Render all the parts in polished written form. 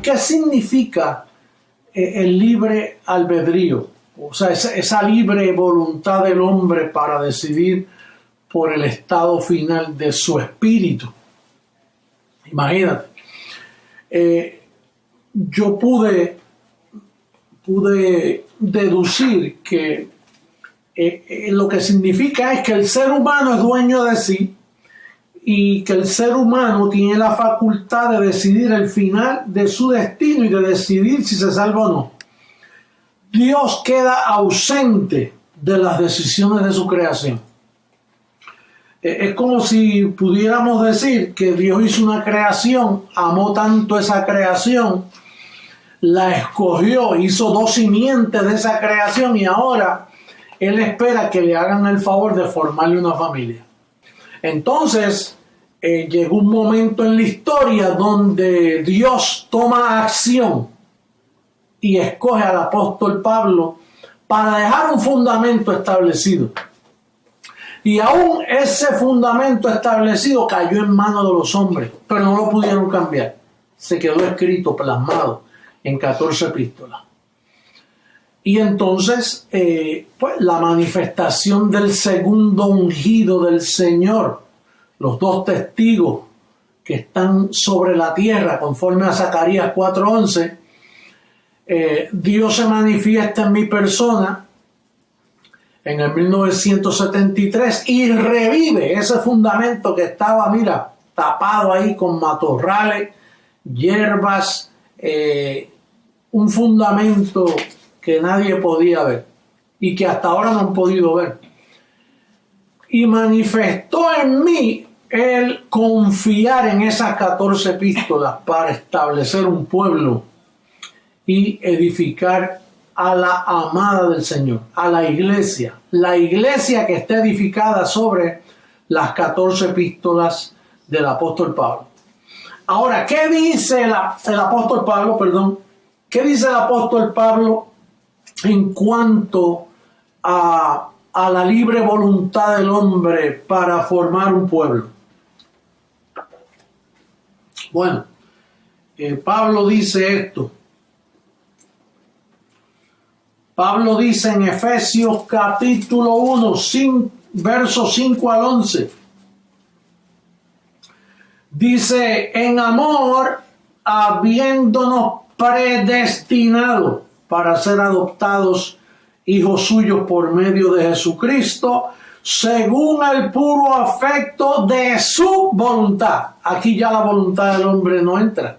¿qué significa el libre albedrío? O sea, esa libre voluntad del hombre para decidir por el estado final de su espíritu. Imagínate. Yo pude deducir que lo que significa es que el ser humano es dueño de sí y que el ser humano tiene la facultad de decidir el final de su destino y de decidir si se salva o no. Dios queda ausente de las decisiones de su creación. Es como si pudiéramos decir que Dios hizo una creación, amó tanto esa creación, la escogió, hizo 2 simientes de esa creación y ahora Él espera que le hagan el favor de formarle una familia. Entonces, llegó un momento en la historia donde Dios toma acción y escoge al apóstol Pablo para dejar un fundamento establecido. Y aún ese fundamento establecido cayó en manos de los hombres, pero no lo pudieron cambiar. Se quedó escrito, plasmado en 14 epístolas. Y entonces, pues la manifestación del segundo ungido del Señor, los 2 testigos que están sobre la tierra, conforme a Zacarías 4:11, Dios se manifiesta en mi persona en el 1973 y revive ese fundamento que estaba, mira, tapado ahí con matorrales, hierbas, un fundamento que nadie podía ver y que hasta ahora no han podido ver. Y manifestó en mí el confiar en esas 14 epístolas para establecer un pueblo y edificar a la amada del Señor, a la iglesia que está edificada sobre las 14 epístolas del apóstol Pablo. Ahora, ¿qué dice el apóstol Pablo? Perdón, ¿qué dice el apóstol Pablo en cuanto a la libre voluntad del hombre para formar un pueblo? Bueno, Pablo dice esto. Pablo dice en Efesios capítulo 1, versos 5 al 11. Dice, en amor, habiéndonos predestinado para ser adoptados hijos suyos por medio de Jesucristo, según el puro afecto de su voluntad. Aquí ya la voluntad del hombre no entra.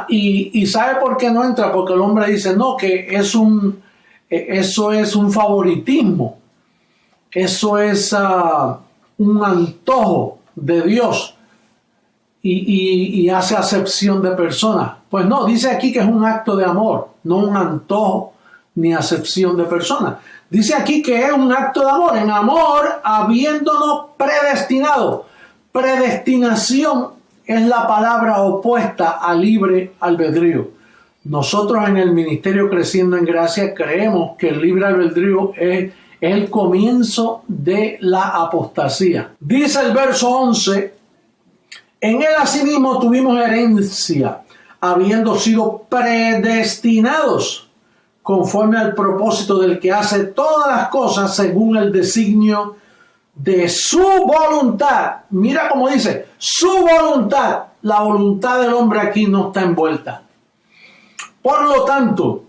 Y ¿sabe por qué no entra? Porque el hombre dice, no, que eso es un favoritismo. Eso es un antojo de Dios. Y hace acepción de personas. Pues no, dice aquí que es un acto de amor, no un antojo ni acepción de personas. Dice aquí que es un acto de amor. En amor, habiéndonos predestinado. Predestinación es la palabra opuesta a libre albedrío. Nosotros en el Ministerio Creciendo en Gracia creemos que el libre albedrío es el comienzo de la apostasía. Dice el verso 11, en él asimismo tuvimos herencia, habiendo sido predestinados conforme al propósito del que hace todas las cosas según el designio de su voluntad. Mira cómo dice, su voluntad. La voluntad del hombre aquí no está envuelta. Por lo tanto,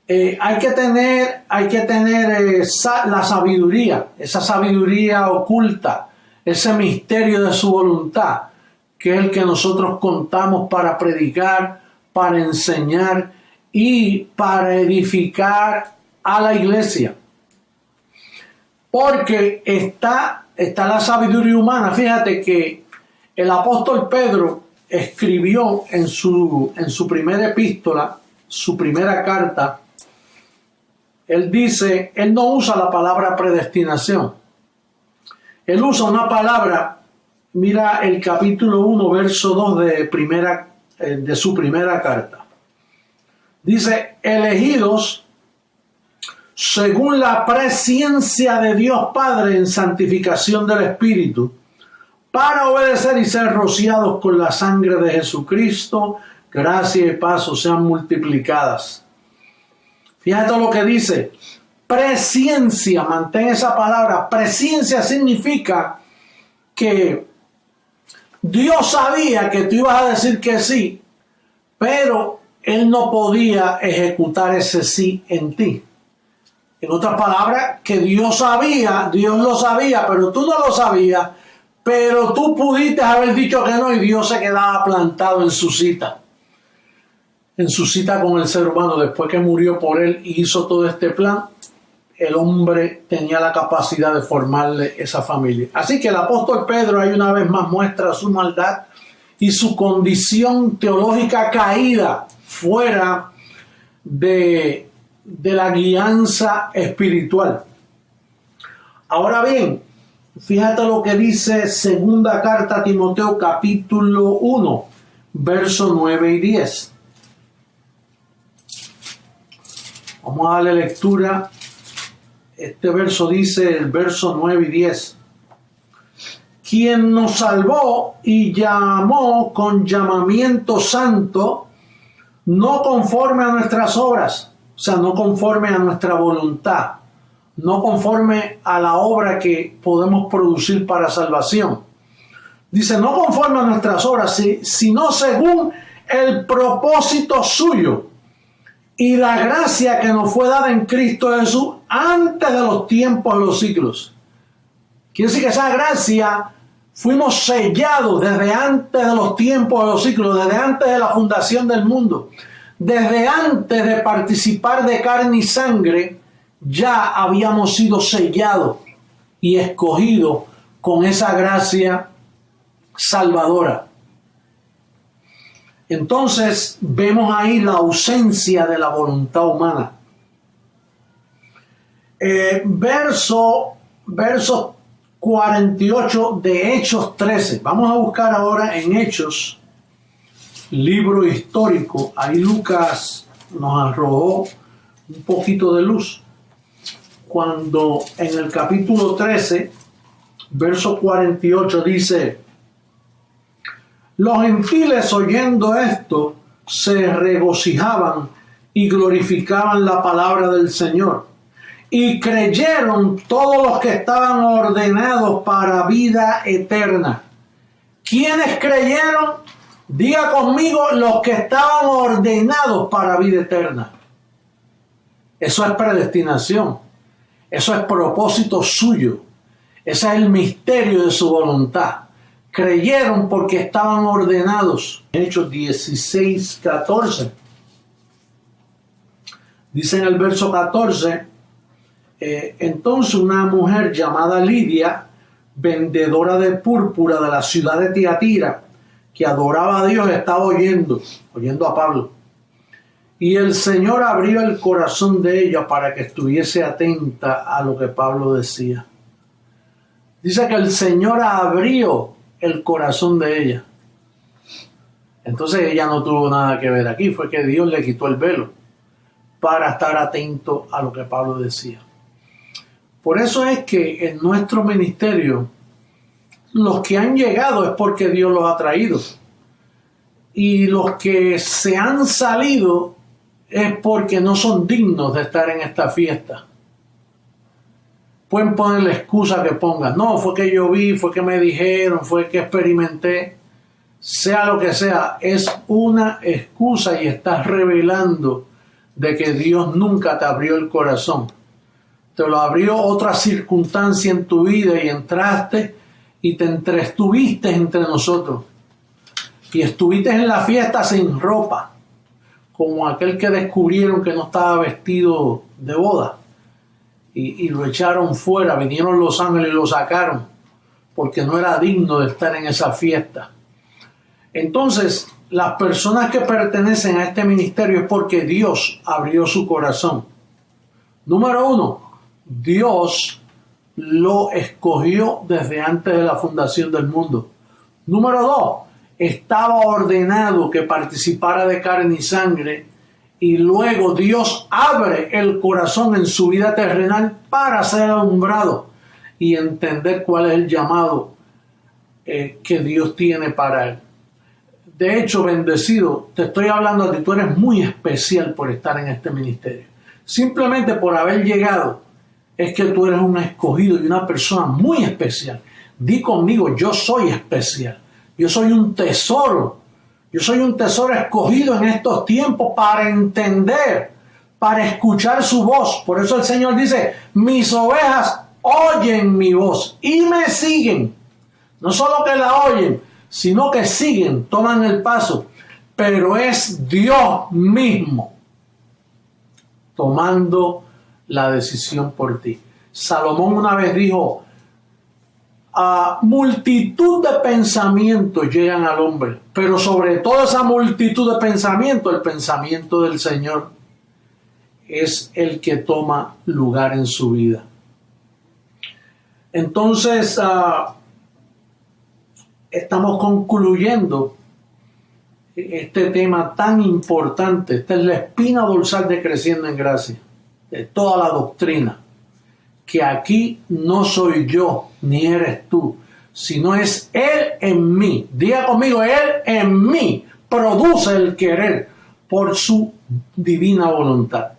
hay que tener la sabiduría, esa sabiduría oculta, ese misterio de su voluntad, que es el que nosotros contamos para predicar, para enseñar y para edificar a la iglesia. Porque está la sabiduría humana. Fíjate que el apóstol Pedro escribió en su primera epístola, su primera carta, él dice, él no usa la palabra predestinación. Él usa una palabra, mira el capítulo 1, verso 2 de su primera carta. Dice, elegidos según la presciencia de Dios Padre en santificación del Espíritu, para obedecer y ser rociados con la sangre de Jesucristo, gracia y paz sean multiplicadas. Fíjate lo que dice, presciencia, mantén esa palabra, presciencia significa que Dios sabía que tú ibas a decir que sí, pero Él no podía ejecutar ese sí en ti. En otras palabras, que Dios lo sabía, pero tú no lo sabías, pero tú pudiste haber dicho que no y Dios se quedaba plantado en su cita con el ser humano. Después que murió por él y hizo todo este plan, el hombre tenía la capacidad de formarle esa familia. Así que el apóstol Pedro ahí una vez más muestra su maldad y su condición teológica caída fuera de la guianza espiritual. Ahora bien, fíjate lo que dice segunda carta a Timoteo capítulo 1, versos 9 y 10. Vamos a darle lectura. Este verso dice, el verso 9 y 10. Quien nos salvó y llamó con llamamiento santo, no conforme a nuestras obras, o sea, no conforme a nuestra voluntad, no conforme a la obra que podemos producir para salvación. Dice, no conforme a nuestras obras, sino según el propósito suyo y la gracia que nos fue dada en Cristo Jesús antes de los tiempos de los siglos. Quiere decir que esa gracia fuimos sellados desde antes de los tiempos de los siglos, desde antes de la fundación del mundo, desde antes de participar de carne y sangre, ya habíamos sido sellados y escogidos con esa gracia salvadora. Entonces vemos ahí la ausencia de la voluntad humana. Verso 48 de Hechos 13. Vamos a buscar ahora en Hechos, libro histórico. Ahí Lucas nos arrojó un poquito de luz. Cuando en el capítulo 13, verso 48 dice: los gentiles oyendo esto se regocijaban y glorificaban la palabra del Señor. Y creyeron todos los que estaban ordenados para vida eterna. ¿Quiénes creyeron? Diga conmigo, los que estaban ordenados para vida eterna. Eso es predestinación. Eso es propósito suyo. Ese es el misterio de su voluntad. Creyeron porque estaban ordenados. Hechos 16, 14. Dice en el verso 14, entonces una mujer llamada Lidia, vendedora de púrpura de la ciudad de Tiatira, que adoraba a Dios, estaba oyendo a Pablo. Y el Señor abrió el corazón de ella para que estuviese atenta a lo que Pablo decía. Dice que el Señor abrió el corazón de ella. Entonces ella no tuvo nada que ver aquí, fue que Dios le quitó el velo para estar atento a lo que Pablo decía. Por eso es que en nuestro ministerio los que han llegado es porque Dios los ha traído, y los que se han salido es porque no son dignos de estar en esta fiesta. Pueden poner la excusa que pongan. No, fue que yo vi, fue que me dijeron, fue que experimenté. Sea lo que sea, es una excusa y estás revelando de que Dios nunca te abrió el corazón. Te lo abrió otra circunstancia en tu vida y entraste y te estuviste entre nosotros. Y estuviste en la fiesta sin ropa, como aquel que descubrieron que no estaba vestido de boda. Y lo echaron fuera, vinieron los ángeles y lo sacaron, porque no era digno de estar en esa fiesta. Entonces, las personas que pertenecen a este ministerio es porque Dios abrió su corazón. Número 1, Dios lo escogió desde antes de la fundación del mundo. Número 2, estaba ordenado que participara de carne y sangre, y luego Dios abre el corazón en su vida terrenal para ser alumbrado y entender cuál es el llamado que Dios tiene para él. De hecho, bendecido, te estoy hablando a ti, tú eres muy especial por estar en este ministerio. Simplemente por haber llegado es que tú eres un escogido y una persona muy especial. Di conmigo, yo soy especial. Yo soy un tesoro. Yo soy un tesoro escogido en estos tiempos para entender, para escuchar su voz. Por eso el Señor dice, mis ovejas oyen mi voz y me siguen. No solo que la oyen, sino que siguen, toman el paso. Pero es Dios mismo tomando la decisión por ti. Salomón una vez dijo, a multitud de pensamientos llegan al hombre, pero sobre toda esa multitud de pensamientos, el pensamiento del Señor es el que toma lugar en su vida. Entonces, estamos concluyendo este tema tan importante. Esta es la espina dorsal de Creciendo en Gracia, de toda la doctrina, que aquí no soy yo ni eres tú, sino es Él en mí. Diga conmigo, Él en mí produce el querer por su divina voluntad.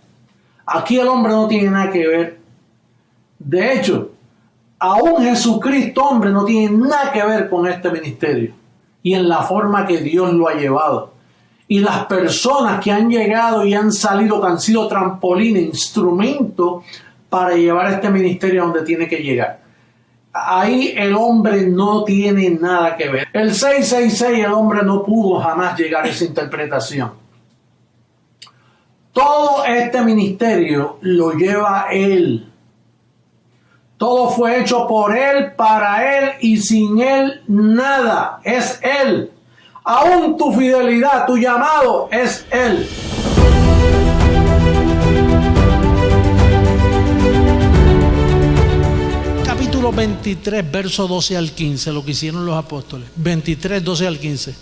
Aquí el hombre no tiene nada que ver. De hecho, aún Jesucristo, hombre, no tiene nada que ver con este ministerio y en la forma que Dios lo ha llevado. Y las personas que han llegado y han salido, que han sido trampolines, instrumentos para llevar este ministerio a donde tiene que llegar. Ahí el hombre no tiene nada que ver. El 666, el hombre no pudo jamás llegar a esa interpretación. Todo este ministerio lo lleva Él. Todo fue hecho por Él, para Él y sin Él nada. Es Él. Aún tu fidelidad, tu llamado es Él. Capítulo 23, verso 12 al 15, lo que hicieron los apóstoles. 23, 12 al 15.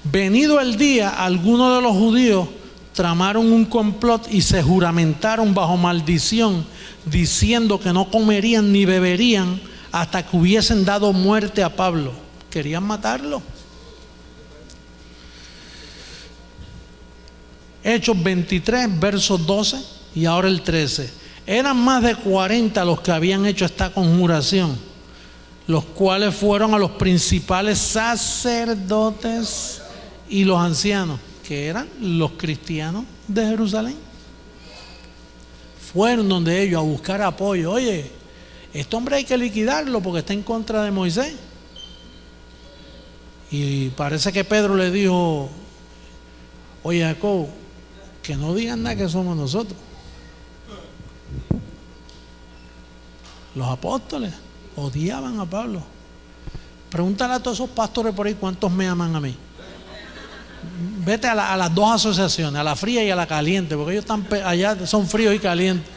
Venido el día, algunos de los judíos tramaron un complot y se juramentaron bajo maldición, diciendo que no comerían ni beberían hasta que hubiesen dado muerte a Pablo. Querían matarlo. Hechos 23, versos 12 y ahora el 13. Eran más de 40 los que habían hecho esta conjuración, los cuales fueron a los principales sacerdotes y los ancianos, que eran los cristianos de Jerusalén. Fueron donde ellos a buscar apoyo. Oye, este hombre hay que liquidarlo porque está en contra de Moisés. Y parece que Pedro le dijo, oye Jacob, que no digan nada que somos nosotros. Los apóstoles odiaban a Pablo. Pregúntale a todos esos pastores por ahí cuántos me aman a mí. Vete a las dos asociaciones, a la fría y a la caliente, porque ellos están allá, son fríos y calientes.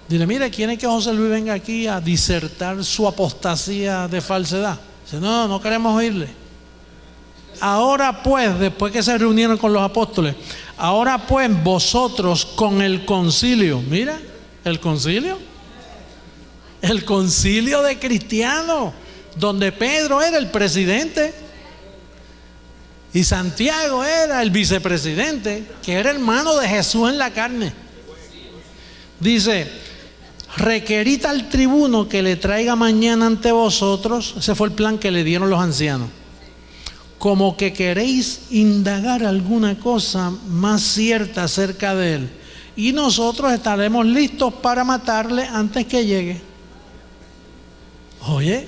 Dile, mire, ¿quiere que José Luis venga aquí a disertar su apostasía de falsedad? Dice, no queremos oírle. Ahora pues, después que se reunieron con los apóstoles, ahora pues vosotros con el concilio, mira, el concilio de cristianos, donde Pedro era el presidente y Santiago era el vicepresidente, que era hermano de Jesús en la carne. Dice, requerid al tribuno que le traiga mañana ante vosotros, ese fue el plan que le dieron los ancianos, como que queréis indagar alguna cosa más cierta acerca de él, y nosotros estaremos listos para matarle antes que llegue. Oye,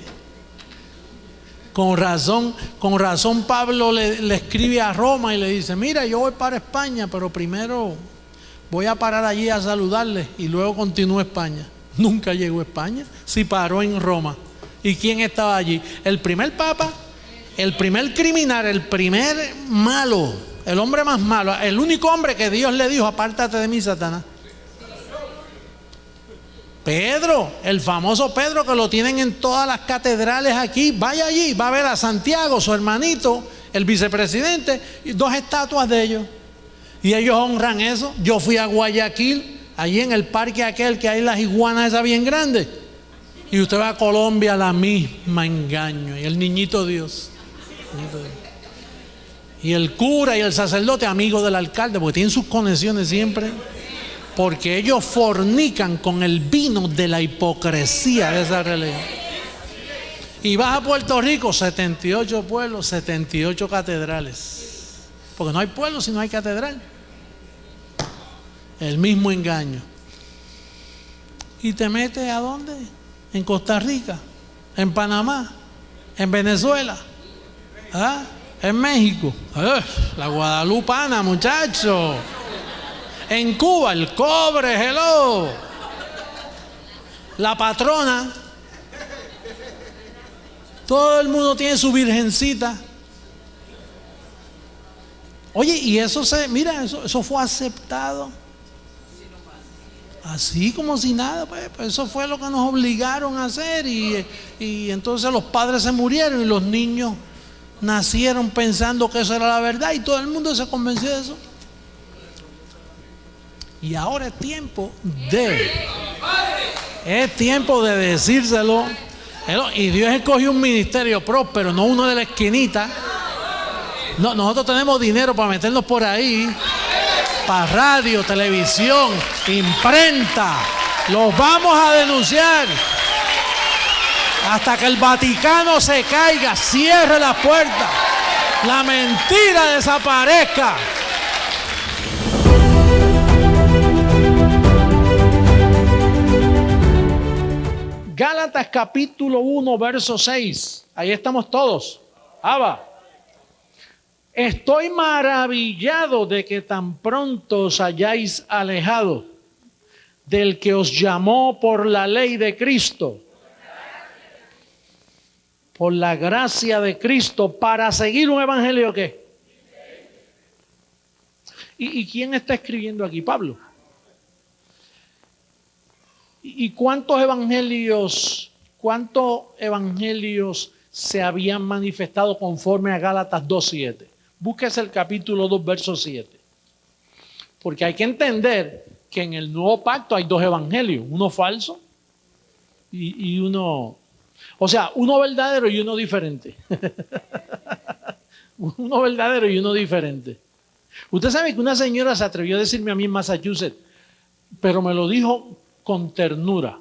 con razón Pablo le escribe a Roma y le dice, mira, yo voy para España, pero primero voy a parar allí a saludarle y luego continúo España. Nunca llegó a España, sí paró en Roma. ¿Y quién estaba allí? El primer papa, el primer criminal, el primer malo, el hombre más malo, el único hombre que Dios le dijo, apártate de mí, Satanás. Pedro, el famoso Pedro, que lo tienen en todas las catedrales aquí. Vaya allí, va a ver a Santiago, su hermanito, el vicepresidente, y 2 estatuas de ellos. Y ellos honran eso. Yo fui a Guayaquil, allí en el parque aquel que hay las iguanas esas bien grandes. Y usted va a Colombia, la misma engaño. Y el niñito Dios. Y el cura y el sacerdote amigo del alcalde, porque tienen sus conexiones siempre. Porque ellos fornican con el vino de la hipocresía de esa religión. Y vas a Puerto Rico, 78 pueblos, 78 catedrales. Porque no hay pueblo si no hay catedral. El mismo engaño. ¿Y te metes a dónde? En Costa Rica, en Panamá, en Venezuela, ¿ah? En México, la guadalupana, muchacho. En Cuba, el cobre, hello. La patrona. Todo el mundo tiene su virgencita. Oye, y eso eso fue aceptado. Así como si nada, pues eso fue lo que nos obligaron a hacer. Y entonces los padres se murieron y los niños nacieron pensando que eso era la verdad y todo el mundo se convenció de eso. Y ahora es tiempo de decírselo. Y Dios escogió un ministerio próspero, no uno de la esquinita. No, nosotros tenemos dinero para meternos por ahí, para radio, televisión, imprenta. Los vamos a denunciar hasta que el Vaticano se caiga, cierre las puertas, la mentira desaparezca. Gálatas capítulo 1, verso 6. Ahí estamos todos. Abba. Estoy maravillado de que tan pronto os hayáis alejado del que os llamó por la ley de Cristo, por la gracia de Cristo, para seguir un evangelio ¿qué? ¿Y quién está escribiendo aquí? Pablo. ¿Y cuántos evangelios se habían manifestado conforme a Gálatas 2:7? Búsquese el capítulo 2, verso 7. Porque hay que entender que en el nuevo pacto hay dos evangelios, uno falso y uno, o sea, uno verdadero y uno diferente. Uno verdadero y uno diferente. Usted sabe que una señora se atrevió a decirme a mí en Massachusetts, pero me lo dijo con ternura.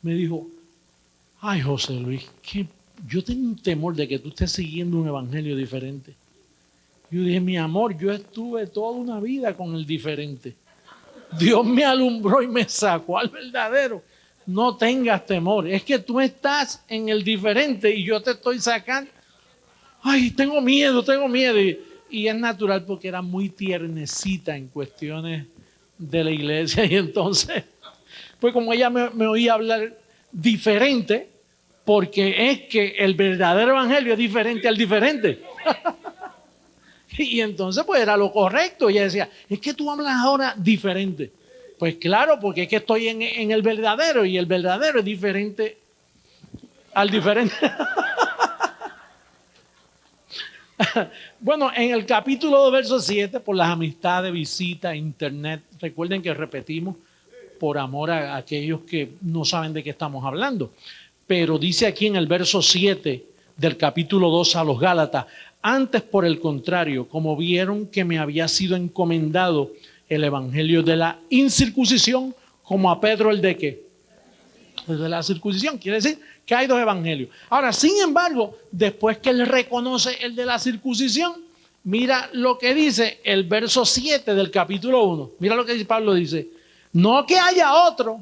Me dijo, ay José Luis, que yo tengo un temor de que tú estés siguiendo un evangelio diferente. Yo dije, mi amor, yo estuve toda una vida con el diferente. Dios me alumbró y me sacó al verdadero. No tengas temor. Es que tú estás en el diferente y yo te estoy sacando. Ay, tengo miedo. Y es natural porque era muy tiernecita en cuestiones de la iglesia. Y entonces, pues como ella me oía hablar diferente, porque es que el verdadero evangelio es diferente al diferente. Y entonces pues era lo correcto. Ella decía, es que tú hablas ahora diferente. Pues claro, porque es que estoy en el verdadero y el verdadero es diferente al diferente. Bueno, en el capítulo 2, verso 7, por las amistades, visitas, internet, recuerden que repetimos por amor a aquellos que no saben de qué estamos hablando. Pero dice aquí en el verso 7 del capítulo 2 a los Gálatas, antes por el contrario, como vieron que me había sido encomendado el evangelio de la incircuncisión, como a Pedro el de ¿qué? El de la circuncisión. Quiere decir que hay dos evangelios. Ahora, sin embargo, después que él reconoce el de la circuncisión, mira lo que dice el verso 7 del capítulo 1. Mira lo que Pablo dice. No que haya otro.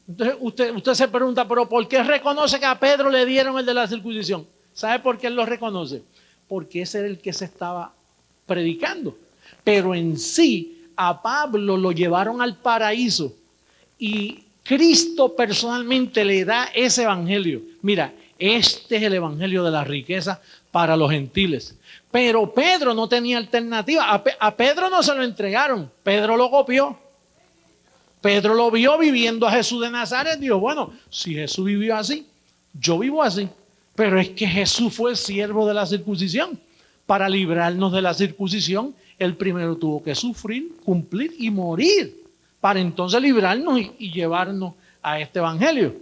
Entonces usted se pregunta, pero ¿por qué reconoce que a Pedro le dieron el de la circuncisión? ¿Sabe por qué él lo reconoce? Porque ese era el que se estaba predicando. Pero en sí, a Pablo lo llevaron al paraíso y Cristo personalmente le da ese evangelio. Mira, este es el evangelio de la riqueza para los gentiles. Pero Pedro no tenía alternativa. A Pedro no se lo entregaron. Pedro lo copió. Pedro lo vio viviendo a Jesús de Nazaret. Dijo, bueno, si Jesús vivió así, yo vivo así. Pero es que Jesús fue el siervo de la circuncisión. Para librarnos de la circuncisión, él primero tuvo que sufrir, cumplir y morir. Para entonces librarnos y llevarnos a este evangelio.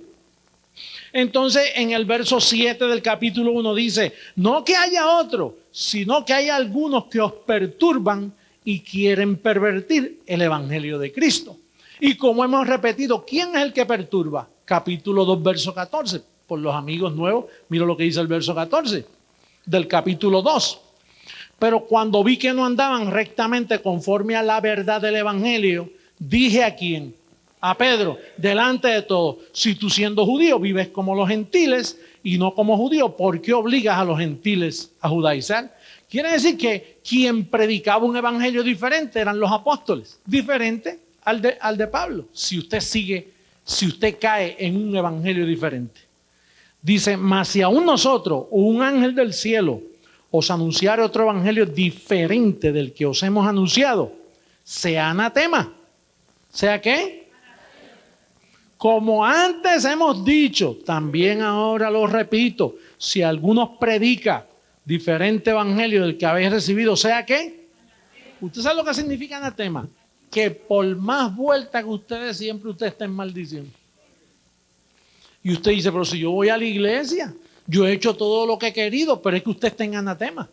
Entonces, en el verso 7 del capítulo 1 dice, no que haya otro, sino que hay algunos que os perturban y quieren pervertir el evangelio de Cristo. Y como hemos repetido, ¿quién es el que perturba? Capítulo 2, verso 14. Por los amigos nuevos, mira lo que dice el verso 14 del capítulo 2. Pero cuando vi que no andaban rectamente conforme a la verdad del evangelio, dije a quién, a Pedro, delante de todo, si tú siendo judío vives como los gentiles y no como judío, ¿por qué obligas a los gentiles a judaizar? Quiere decir que quien predicaba un evangelio diferente eran los apóstoles, diferente al de Pablo. Si usted cae en un evangelio diferente. Dice, mas si aún nosotros o un ángel del cielo os anunciare otro evangelio diferente del que os hemos anunciado, sea anatema. ¿Sea qué? Como antes hemos dicho, también ahora lo repito, si alguno predica diferente evangelio del que habéis recibido, ¿sea qué? ¿Usted sabe lo que significa anatema? Que por más vuelta que ustedes siempre usted está en maldición. Y usted dice, pero si yo voy a la iglesia, yo he hecho todo lo que he querido, pero es que usted está en anatema.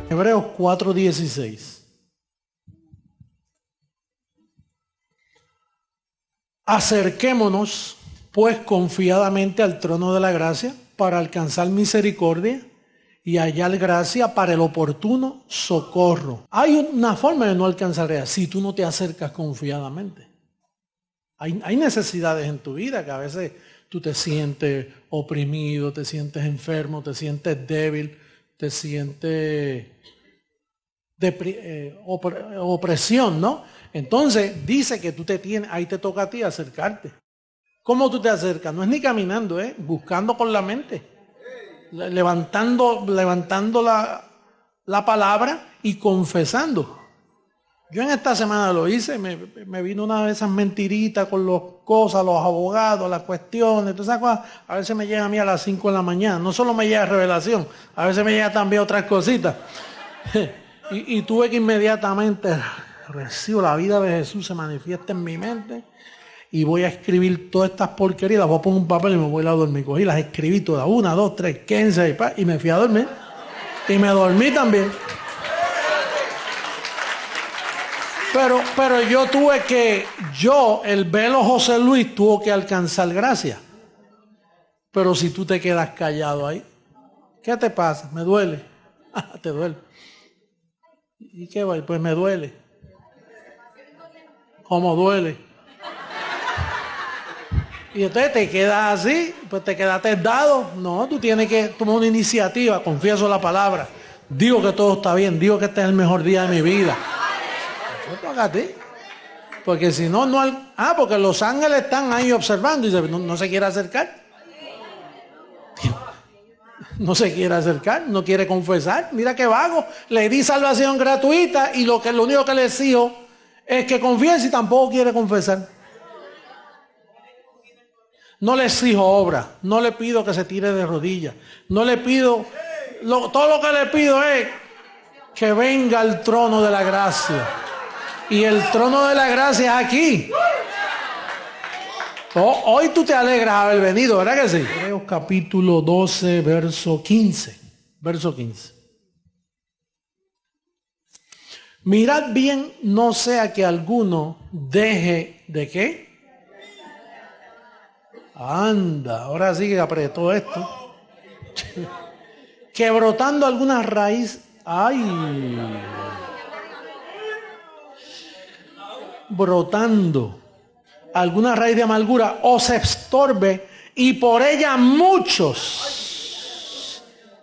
Hebreos 4:16. Acerquémonos, pues, confiadamente al trono de la gracia para alcanzar misericordia y hallar gracia para el oportuno socorro. Hay una forma de no alcanzar gracia si tú no te acercas confiadamente. Hay necesidades en tu vida que a veces tú te sientes oprimido, te sientes enfermo, te sientes débil, te sientes opresión, ¿no? Entonces dice que tú ahí te toca a ti acercarte. ¿Cómo tú te acercas? No es ni caminando, buscando con la mente, levantando la palabra y confesando. Yo en esta semana lo hice, me vino una de esas mentiritas con las cosas, los abogados, las cuestiones, todas esas cosas. A veces me llega a mí a las 5 de la mañana. No solo me llega revelación, a veces me llega también otras cositas. Y tuve que inmediatamente recibo la vida de Jesús, se manifiesta en mi mente y voy a escribir todas estas porquerías, las voy a poner en un papel y me voy a dormir. Cogí, las escribí todas, 1, 2, 3, 15 y me fui a dormir. Y me dormí también. Pero el velo José Luis tuvo que alcanzar gracia. Pero si tú te quedas callado ahí, ¿qué te pasa? Me duele. Te duele. ¿Y qué va? Pues me duele. ¿Cómo duele? Y entonces te quedas así, pues te quedaste dado. No, tú tienes que tomar una iniciativa, confieso la palabra. Digo que todo está bien, digo que este es el mejor día de mi vida. Porque si no, porque los ángeles están ahí observando y no se quiere acercar. No se quiere acercar, no quiere confesar. Mira qué vago. Le di salvación gratuita y lo único que le exijo es que confiese y tampoco quiere confesar. No le exijo obra, no le pido que se tire de rodillas, no le pido, todo lo que le pido es que venga al trono de la gracia. Y el trono de la gracia es aquí. Hoy tú te alegras haber venido, ¿verdad que sí? Hebreos capítulo 12, verso 15. Verso 15. Mirad bien, no sea que alguno deje de ¿qué? Anda, ahora sí que apretó esto. Que brotando alguna raíz, brotando alguna raíz de amargura os estorbe y por ella muchos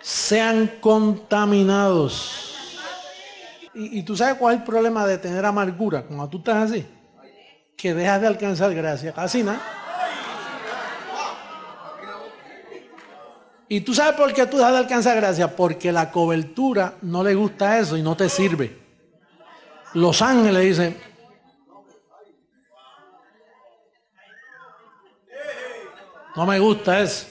sean contaminados. ¿Y tú sabes cuál es el problema de tener amargura cuando tú estás así? Que dejas de alcanzar gracia, casi nada. ¿Y tú sabes por qué tú dejas de alcanzar gracia? Porque la cobertura no le gusta eso y no te sirve. Los ángeles dicen, no me gusta eso.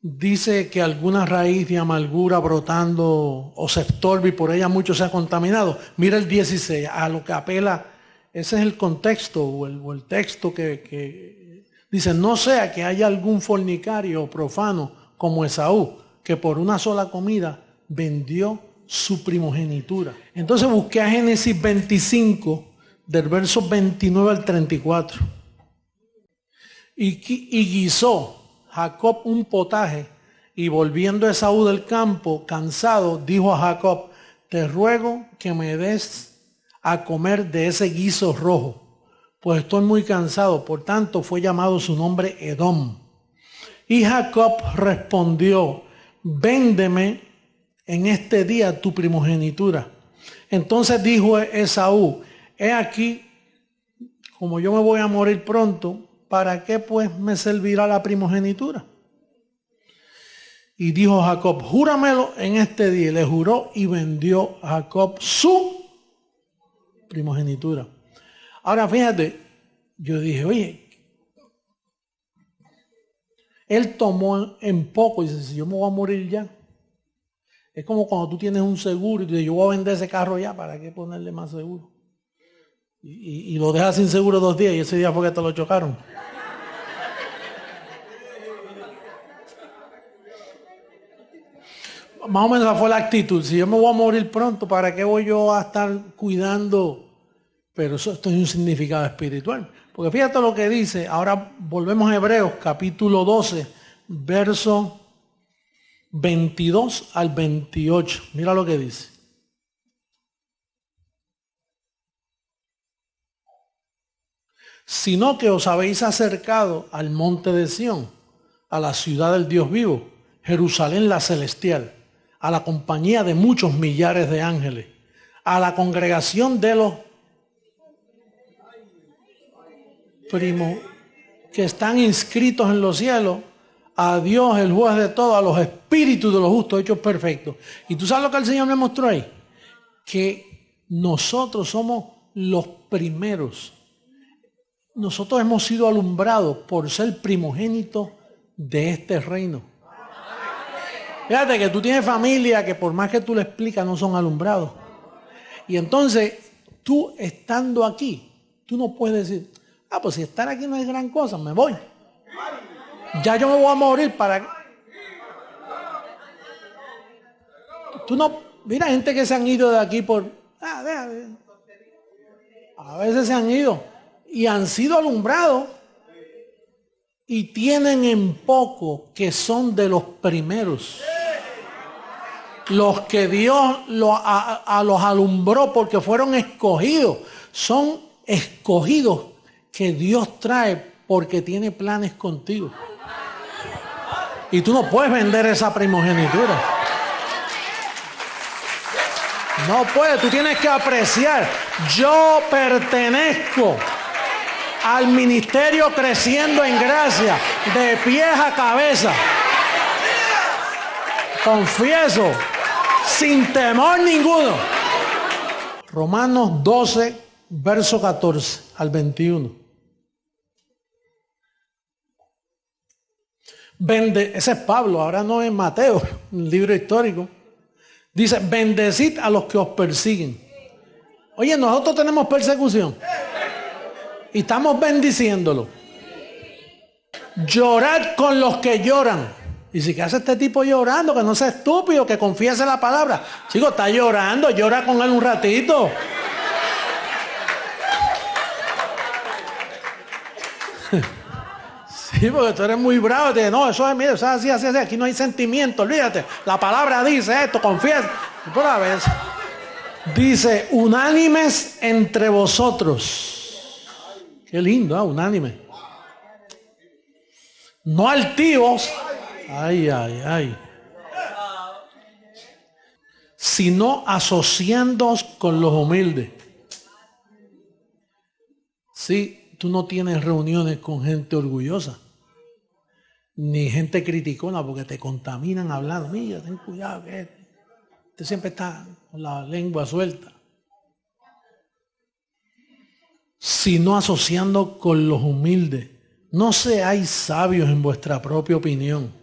dice que alguna raíz de amargura brotando o se estorba y por ella mucho se ha contaminado. Mira el 16, a lo que apela, ese es el contexto o el texto que dice, no sea que haya algún fornicario o profano como Esaú, que por una sola comida vendió su primogenitura. Entonces busqué a Génesis 25, del verso 29 al 34. Y guisó Jacob un potaje, y volviendo Esaú del campo, cansado, dijo a Jacob, te ruego que me des a comer de ese guiso rojo, pues estoy muy cansado. Por tanto fue llamado su nombre Edom. Y Jacob respondió, véndeme en este día tu primogenitura. Entonces dijo Esaú, he aquí, como yo me voy a morir pronto, ¿para qué pues me servirá la primogenitura? Y dijo Jacob, júramelo en este día. Y le juró y vendió a Jacob su primogenitura. Ahora fíjate, yo dije, oye, él tomó en poco y dice, si yo me voy a morir ya. Es como cuando tú tienes un seguro y dices, yo voy a vender ese carro ya, ¿para qué ponerle más seguro? Y lo dejas sin seguro 2 días y ese día fue que te lo chocaron. Más o menos esa fue la actitud. Si yo me voy a morir pronto, ¿para qué voy yo a estar cuidando? Pero esto es un significado espiritual. Porque fíjate lo que dice. Ahora volvemos a Hebreos, capítulo 12, verso 22 al 28. Mira lo que dice. Sino que os habéis acercado al monte de Sión, a la ciudad del Dios vivo, Jerusalén la celestial, a la compañía de muchos millares de ángeles, a la congregación de los primos que están inscritos en los cielos, a Dios el juez de todo, a los espíritus de los justos hechos perfectos. Y tú sabes lo que el Señor me mostró ahí, que nosotros somos los primeros. Nosotros hemos sido alumbrados por ser primogénitos de este reino. Fíjate que tú tienes familia que por más que tú le explicas no son alumbrados. Y entonces tú estando aquí, tú no puedes decir, pues si estar aquí no es gran cosa, me voy. Ya yo me voy a morir para... Tú no... Mira gente que se han ido de aquí por... A veces se han ido y han sido alumbrados y tienen en poco que son de los primeros. Los que Dios los alumbró porque fueron escogidos. Son escogidos que Dios trae porque tiene planes contigo. Y tú no puedes vender esa primogenitura. No puedes, tú tienes que apreciar. Yo pertenezco al ministerio creciendo en gracia, de pies a cabeza. Confieso, sin temor ninguno. Romanos 12, verso 14 al 21. Ese es Pablo, ahora no es Mateo, un libro histórico. Dice, bendecid a los que os persiguen. Oye, nosotros tenemos persecución y estamos bendiciéndolo. Llorad con los que lloran. Y si que hace este tipo llorando, que no sea estúpido, que confiese la palabra. Chico, está llorando, llora con él un ratito. Sí, porque tú eres muy bravo y te dices, no, eso es, mira, eso es así, aquí no hay sentimiento, olvídate. La palabra dice esto, confiesa. Y por la vez, dice, unánimes entre vosotros. Qué lindo, unánime. No altivos. Ay. Sino asociándoos con los humildes. Sí, tú no tienes reuniones con gente orgullosa, ni gente criticona, porque te contaminan hablando. Mira, ten cuidado, que usted siempre está con la lengua suelta. Sino asociando con los humildes. No seáis sabios en vuestra propia opinión.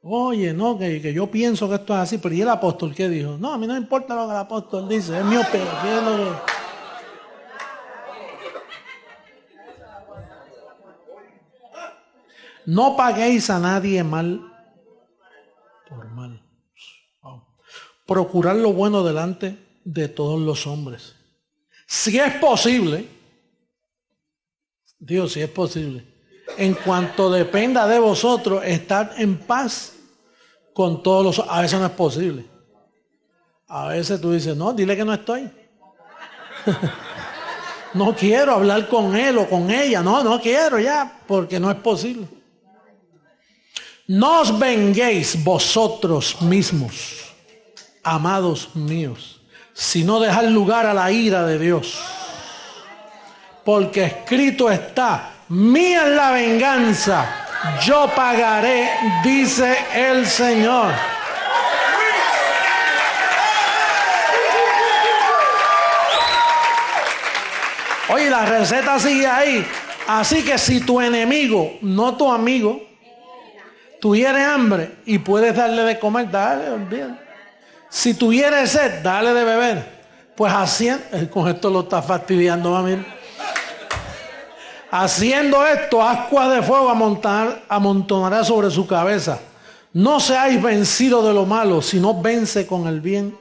Oye, no, que yo pienso que esto es así, pero ¿y el apóstol qué dijo? No, a mí no me importa lo que el apóstol dice, es mi opinión. ¿Qué es lo que... No paguéis a nadie mal por mal. Procurar lo bueno delante de todos los hombres. Si es posible, Dios, si es posible, en cuanto dependa de vosotros, estar en paz con todos los... A veces no es posible. A veces tú dices, no, dile que no estoy. No quiero hablar con él o con ella. No quiero ya, porque no es posible. No os venguéis vosotros mismos, amados míos, sino dejad lugar a la ira de Dios. Porque escrito está, mía es la venganza, yo pagaré, dice el Señor. Oye, la receta sigue ahí. Así que si tu enemigo, no tu amigo, tuviere hambre y puedes darle de comer, dale, olvídate. Si tuviere sed, dale de beber. Pues haciendo, con esto lo está fastidiando, mami. Haciendo esto, ascuas de fuego amontonará sobre su cabeza. No seáis vencidos de lo malo, sino vence con el bien.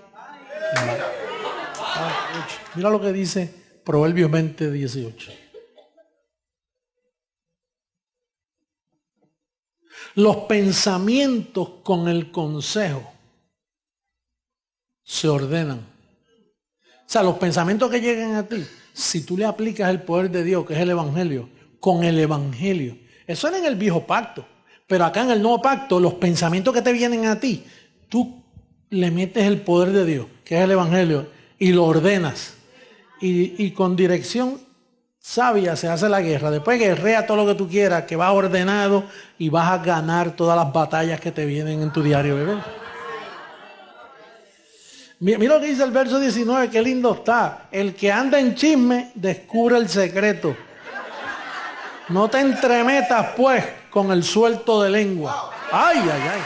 Mira lo que dice Proverbios 20:18. Los pensamientos con el consejo se ordenan. O sea, los pensamientos que lleguen a ti, si tú le aplicas el poder de Dios, que es el Evangelio, con el Evangelio. Eso era en el viejo pacto. Pero acá en el nuevo pacto, los pensamientos que te vienen a ti, tú le metes el poder de Dios, que es el Evangelio, y lo ordenas. Y con dirección sabia se hace la guerra. Después guerrea todo lo que tú quieras, que vas ordenado y vas a ganar todas las batallas que te vienen en tu diario vivir. Mira lo que dice el verso 19, qué lindo está. El que anda en chisme descubre el secreto. No te entremetas pues con el suelto de lengua. Ay, ay, ay.